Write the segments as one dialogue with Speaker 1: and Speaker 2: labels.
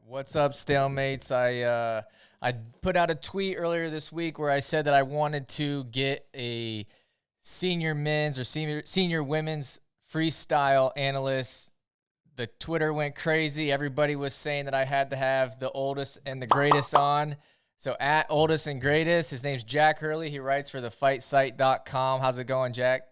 Speaker 1: What's up, StaleMates? I put out a tweet earlier this week where I said that I wanted to get a senior men's or senior women's freestyle analyst. The Twitter went crazy. Everybody was saying that I had to have the oldest and the greatest on. So at oldest and greatest, his name's Jack Hurley. He writes for thefightsite.com. How's it going, Jack?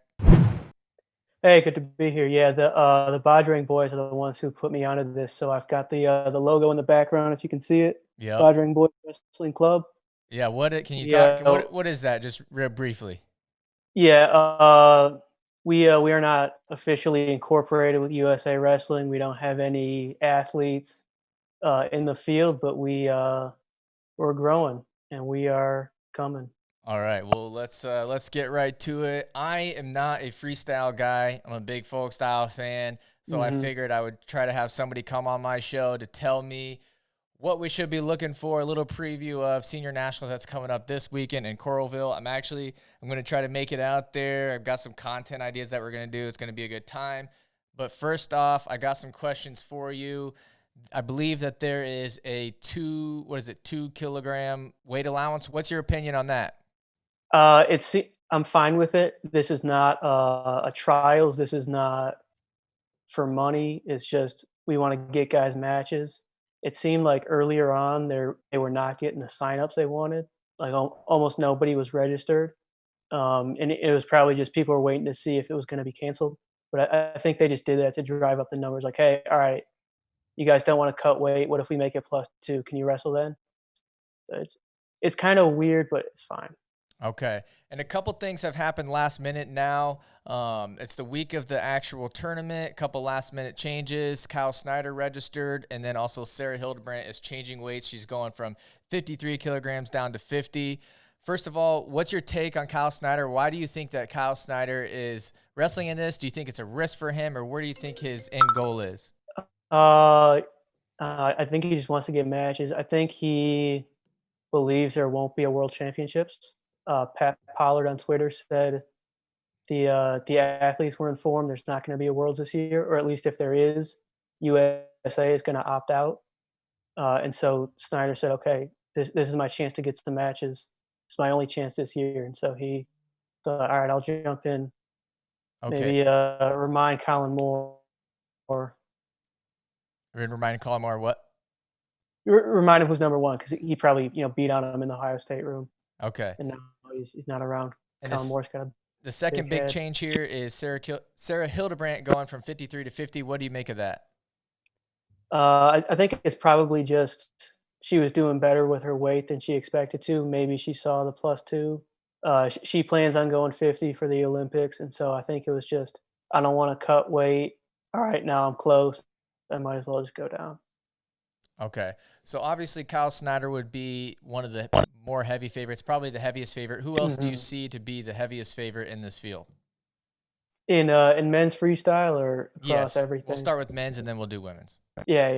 Speaker 2: Hey, good to be here. Yeah, the Bodring boys are the ones who put me onto this. So I've got the logo in the background, if you can see it.
Speaker 1: Yep.
Speaker 2: Bodring Boys Wrestling Club.
Speaker 1: Yeah. Can you talk?
Speaker 2: Yeah,
Speaker 1: What is that? Just real briefly.
Speaker 2: yeah. We are not officially incorporated with USA Wrestling. We don't have any athletes in the field, but we're growing and we are coming.
Speaker 1: All right, well let's get right to it. I am not a freestyle guy. I'm a big folk style fan, so I
Speaker 2: Hmm.
Speaker 1: figured I would try to have somebody come on my show to tell me what we should be looking for. A little preview of Senior Nationals that's coming up this weekend in Coralville. I'm going to try to make it out there. I've got some content ideas that we're going to do. It's going to be a good time. But first off, I got some questions for you. I believe that there is a 2 kilogram weight allowance. What's your opinion on that?
Speaker 2: I'm fine with it. This is not a trials. This is not for money. It's just we want to get guys matches. It seemed like earlier on they were not getting the signups they wanted. Like almost nobody was registered, and it was probably just people were waiting to see if it was going to be canceled. But I think they just did that to drive up the numbers. Like, hey, all right, you guys don't want to cut weight. What if we make it +2? Can you wrestle then? It's kind of weird, but it's fine.
Speaker 1: Okay. And a couple things have happened last minute now. It's the week of the actual tournament. A couple last minute changes. Kyle Snyder registered, and then also Sarah Hildebrandt is changing weights. She's going from 53 kilograms down to 50. First of all, what's your take on Kyle Snyder? Why do you think that Kyle Snyder is wrestling in this? Do you think it's a risk for him, or where do you think his end goal is?
Speaker 2: Uh, I think he just wants to get matches. I think he believes there won't be a World Championships. Pat Pollard on Twitter said the athletes were informed there's not going to be a Worlds this year, or at least if there is, USA is going to opt out. And so Snyder said, "Okay, this is my chance to get some matches. It's my only chance this year." And so he thought, "All right, I'll jump in.
Speaker 1: Okay.
Speaker 2: Maybe remind Colin Moore, or
Speaker 1: Reminding Colin Moore what?
Speaker 2: remind him who's number one because he probably beat on him in the Ohio State room,
Speaker 1: Okay.
Speaker 2: and now he's not around.
Speaker 1: And
Speaker 2: Colin
Speaker 1: this
Speaker 2: Moore's got a
Speaker 1: The second
Speaker 2: big
Speaker 1: big
Speaker 2: head.
Speaker 1: change here is Sarah Hildebrandt going from 53 to 50. What do you make of that?
Speaker 2: I think it's probably just she was doing better with her weight than she expected to. Maybe she saw the +2. She plans on going 50 for the Olympics, and so I think it was just, I don't want to cut weight. All right, now I'm close. I might as well just go down.
Speaker 1: Okay. So obviously Kyle Snyder would be one of the more heavy favorites, probably the heaviest favorite. Who else do you
Speaker 2: Hmm.
Speaker 1: see to be the heaviest favorite in this field?
Speaker 2: In men's freestyle or across
Speaker 1: Yes. We'll
Speaker 2: everything?
Speaker 1: start with men's and then we'll do women's.
Speaker 2: Yeah,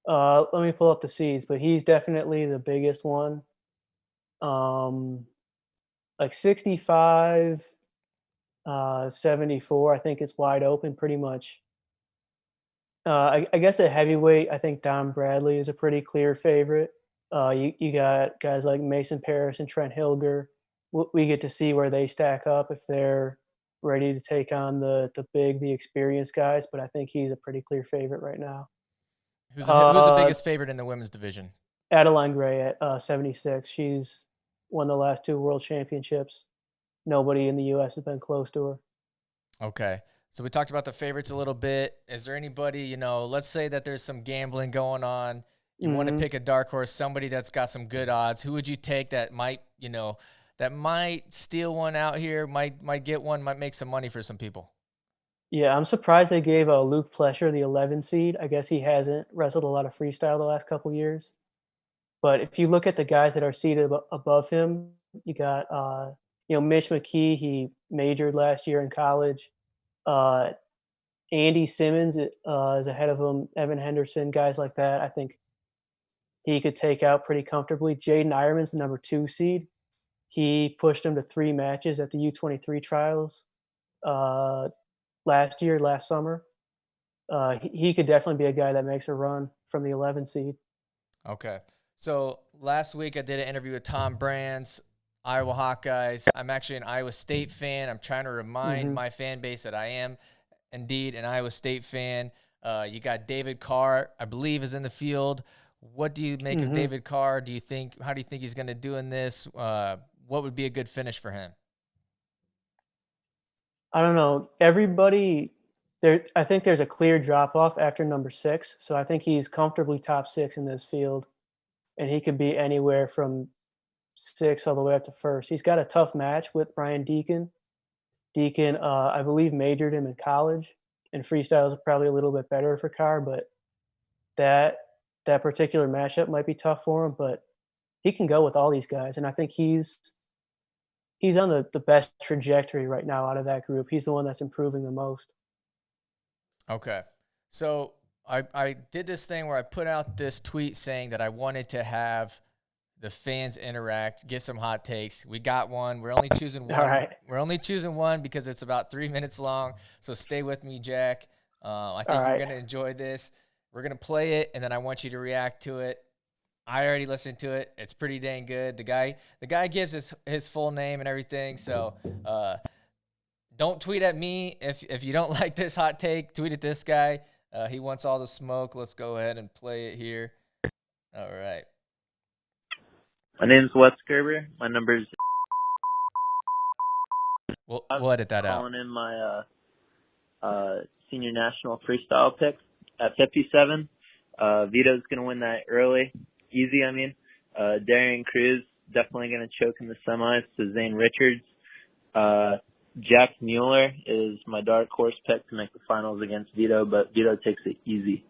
Speaker 2: yeah. Let me pull up the seeds, but he's definitely the biggest one. Um, like 65, 74. I think it's wide open pretty much. I guess at heavyweight, I think Don Bradley is a pretty clear favorite. You got guys like Mason Parris and Trent Hilger. We get to see where they stack up if they're ready to take on the experienced guys. But I think he's a pretty clear favorite right now.
Speaker 1: Who's the
Speaker 2: Uh,
Speaker 1: biggest favorite in the women's division?
Speaker 2: Adeline Gray at 76. She's won the last two world championships. Nobody in the U.S. has been close to her.
Speaker 1: Okay. So we talked about the favorites a little bit. Is there anybody, let's say that there's some gambling going on. You want to
Speaker 2: Hmm.
Speaker 1: pick a dark horse, somebody that's got some good odds. Who would you take that might, that might steal one out here, might get one, might make some money for some people?
Speaker 2: Yeah, I'm surprised they gave Luke Plesher the 11 seed. I guess he hasn't wrestled a lot of freestyle the last couple years. But if you look at the guys that are seated above him, you got Mitch McKee. He majored last year in college. Uh, Andy Simmons is ahead of him. Evan Henderson, guys like that. I think he could take out pretty comfortably. Jaden Ironman's the number 2 seed. He pushed him to 3 matches at the U23 trials uh, last summer. he could definitely be a guy that makes a run from the 11 seed.
Speaker 1: Okay. So last week I did an interview with Tom Brands, Iowa Hawkeyes. I'm actually an Iowa State fan. I'm trying to remind my fan base that I am indeed an Iowa State fan. You got David Carr, I believe, is in the field. What do you make of David Carr? How do you think he's going to do in this? What would be a good finish for him?
Speaker 2: I don't know. Everybody there, I think there's a clear drop off after number 6. So I think he's comfortably top 6 in this field, and he could be anywhere from 6 all the way up to first. He's got a tough match with Brian Deacon. Deacon, I believe, majored him in college, and freestyle is probably a little bit better for Carr, but that that particular matchup might be tough for him. But he can go with all these guys, and I think he's on the best trajectory right now out of that group. He's the one that's improving the most.
Speaker 1: Okay. So I did this thing where I put out this tweet saying that I wanted to have the fans interact, get some hot takes. We got one. We're only choosing one.
Speaker 2: All right.
Speaker 1: We're only choosing one because it's about 3 minutes long. So stay with me, Jack. I think
Speaker 2: All
Speaker 1: you're
Speaker 2: right.
Speaker 1: going to enjoy this. We're going to play it, and then I want you to react to it. I already listened to it. It's pretty dang good. The guy gives his full name and everything. So don't tweet at me if you don't like this hot take. Tweet at this guy. He wants all the smoke. Let's go ahead and play it here. All right.
Speaker 3: My name's Wes Gerber. My number's.
Speaker 1: We'll edit that out.
Speaker 3: Calling in my senior national freestyle pick at 57. Vito's going to win that early. Easy, I mean. Darian Cruz, definitely going to choke in the semis to Zane Richards. Jack Mueller is my dark horse pick to make the finals against Vito, but Vito takes it easy.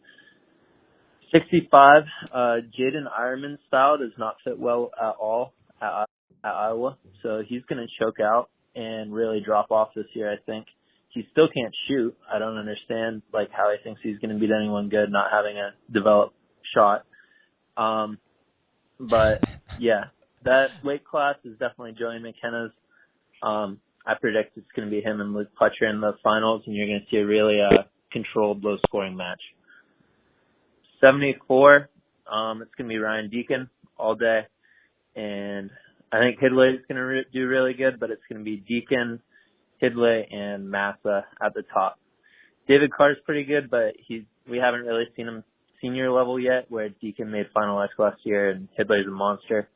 Speaker 3: 65, Jaden Ironman's style does not fit well at all at Iowa, so he's going to choke out and really drop off this year, I think. He still can't shoot. I don't understand how he thinks he's going to beat anyone good not having a developed shot. But yeah, that weight class is definitely Joey McKenna's. I predict it's going to be him and Luke Putcher in the finals, and you're going to see a really controlled, low-scoring match. 74, it's going to be Ryan Deacon all day, and I think Hidley is going to do really good, but it's going to be Deacon, Hidley, and Massa at the top. David Carr's pretty good, but we haven't really seen him senior level yet, where Deacon made Final X last year, and Hidley's a monster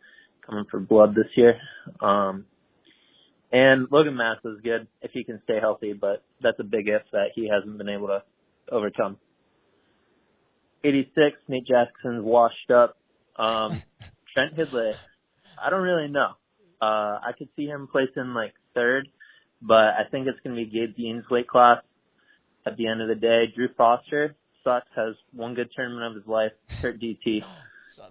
Speaker 3: coming for blood this year. And Logan Massa's good if he can stay healthy, but that's a big if that he hasn't been able to overcome. 86, Nate Jackson's washed up. Trent Hidley, I don't really know. I could see him placing third, but I think it's going to be Gabe Dean's weight class at the end of the day. Drew Foster sucks, has one good tournament of his life, hurt DT,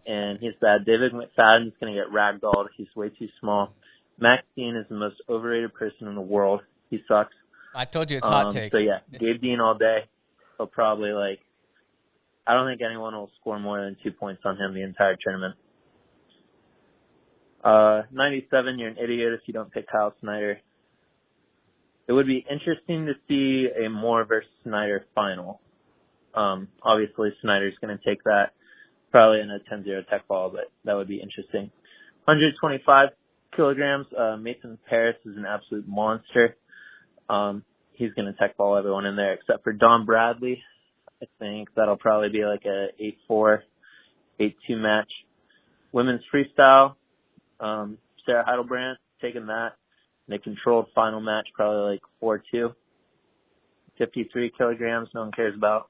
Speaker 3: and he's bad. David McFadden's going to get ragdolled. He's way too small. Max Dean is the most overrated person in the world. He sucks.
Speaker 1: I told you it's hot takes.
Speaker 3: So yeah, Gabe Dean all day. He'll probably I don't think anyone will score more than 2 points on him the entire tournament. 97, you're an idiot if you don't pick Kyle Snyder. It would be interesting to see a Moore versus Snyder final. Obviously, Snyder's going to take that probably in a 10-0 tech ball, but that would be interesting. 125 kilograms. Mason Paris is an absolute monster. He's going to tech ball everyone in there except for Don Bradley. I think that'll probably be a 8-4, 8-2 match. Women's freestyle, Sarah Heidelbrandt taking that in a controlled final match, probably 4-2. 53 kilograms, no one cares about.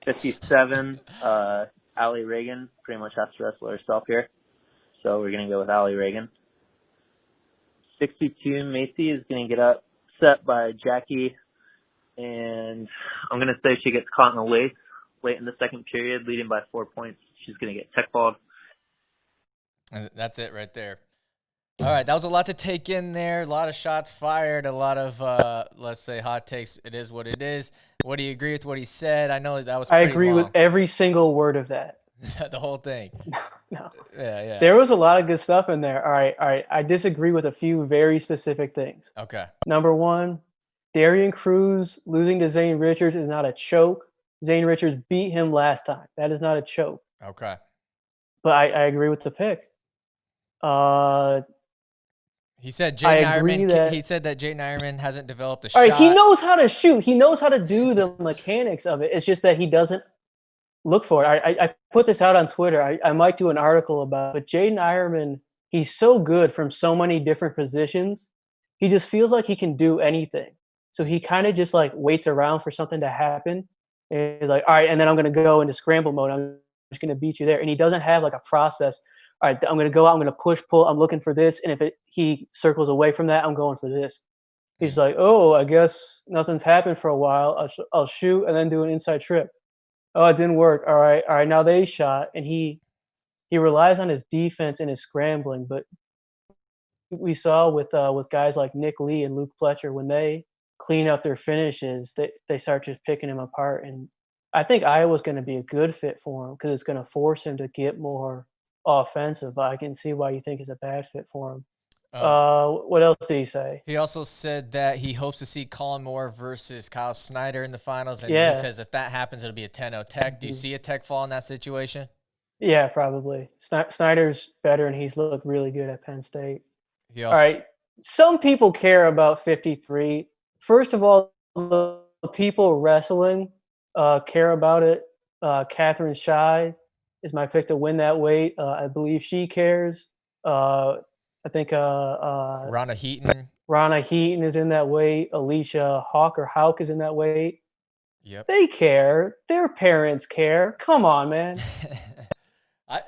Speaker 3: 57, Allie Reagan pretty much has to wrestle herself here, so we're going to go with Allie Reagan. 62, Macy is going to get upset by Jackie, and I'm going to say she gets caught in the lace late in the second period, leading by 4 points. She's going to get tech balled.
Speaker 1: And that's it right there. All right, that was a lot to take in there. A lot of shots fired, a lot of, let's say, hot takes. It is what it is. What do you agree with what he said? I know that was pretty
Speaker 2: I agree
Speaker 1: long.
Speaker 2: with every single word of that.
Speaker 1: The whole thing.
Speaker 2: No.
Speaker 1: Yeah.
Speaker 2: There was a lot of good stuff in there. All right. I disagree with a few very specific things.
Speaker 1: Okay.
Speaker 2: Number one, Darian Cruz losing to Zane Richards is not a choke. Zane Richards beat him last time. That is not a choke.
Speaker 1: Okay.
Speaker 2: But I agree with the pick.
Speaker 1: He said
Speaker 2: I
Speaker 1: Jaden
Speaker 2: agree
Speaker 1: Ironman.
Speaker 2: that.
Speaker 1: He said that Jaden Ironman hasn't developed a
Speaker 2: All right,
Speaker 1: shot.
Speaker 2: he knows how to shoot. He knows how to do the mechanics of it. It's just that he doesn't look for it. I put this out on Twitter. I might do an article about it. But Jaden Ironman, he's so good from so many different positions. He just feels like he can do anything. So he kind of just like waits around for something to happen. And he's like, all right, and then I'm going to go into scramble mode. I'm just going to beat you there. And he doesn't have like a process. All right, I'm going to go out. I'm going to push, pull. I'm looking for this. And if he circles away from that, I'm going for this. He's like, oh, I guess nothing's happened for a while. I'll shoot and then do an inside trip. Oh, it didn't work. All right. Now they shot, and he relies on his defense and his scrambling. But we saw with guys like Nick Lee and Luke Pletcher, when they clean up their finishes, they start just picking him apart. And I think Iowa's going to be a good fit for him because it's going to force him to get more offensive. But I can see why you think it's a bad fit for him. What else did he say?
Speaker 1: He also said that he hopes to see Colin Moore versus Kyle Snyder in the finals. And
Speaker 2: Yeah.
Speaker 1: he says if that happens, it'll be a 10-0 Tech. Do you see a Tech fall in that situation?
Speaker 2: Yeah, probably. Snyder's better, and he's looked really good at Penn State.
Speaker 1: All
Speaker 2: right. Some people care about 53. First of all, the people wrestling care about it. Catherine Shy is my pick to win that weight. I believe she cares. I think
Speaker 1: Rana
Speaker 2: Heaton is in that weight. Alicia Hawk is in that weight.
Speaker 1: Yep.
Speaker 2: They care. Their parents care. Come on, man.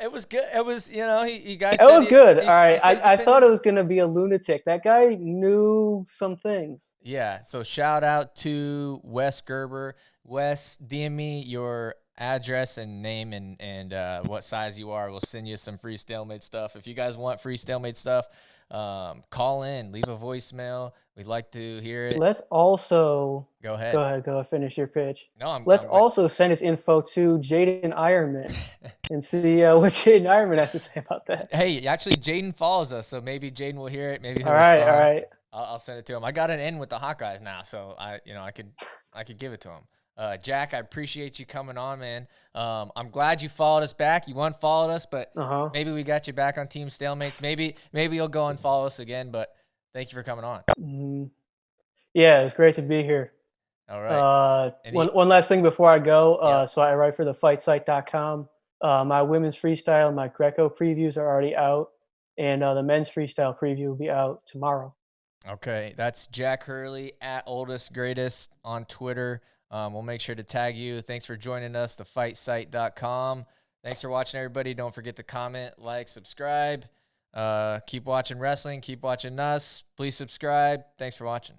Speaker 1: It was good. It was, you know, he guys.
Speaker 2: It was good. All right. I
Speaker 1: been...
Speaker 2: thought it was going to be a lunatic. That guy knew some things.
Speaker 1: Yeah. So shout out to Wes Gerber. Wes, DM me your address and name and what size you are. We'll send you some free StaleMate stuff. If you guys want free StaleMate stuff, call in, leave a voicemail. We'd like to hear it.
Speaker 2: Let's also
Speaker 1: go ahead.
Speaker 2: Go finish your pitch.
Speaker 1: No,
Speaker 2: Let's also send his info to Jaden Ironman and see what Jaden Ironman has to say about that.
Speaker 1: Hey, actually, Jaden follows us, so maybe Jaden will hear it. Maybe he'll
Speaker 2: all right.
Speaker 1: I'll send it to him. I got an in with the Hawkeyes now, so I could give it to him. Jack, I appreciate you coming on, man. I'm glad you followed us back. You unfollowed us, but maybe we got you back on Team StaleMates. Maybe you'll go and follow us again, but thank you for coming on.
Speaker 2: Yeah, it's great to be here.
Speaker 1: All right.
Speaker 2: One last thing before I go. So I write for thefightsite.com. My women's freestyle and my Greco previews are already out, and the men's freestyle preview will be out tomorrow.
Speaker 1: Okay, that's Jack Hurley at Oldest Greatest on Twitter. We'll make sure to tag you. Thanks for joining us, thefightsite.com. Thanks for watching, everybody. Don't forget to comment, like, subscribe. Keep watching wrestling. Keep watching us. Please subscribe. Thanks for watching.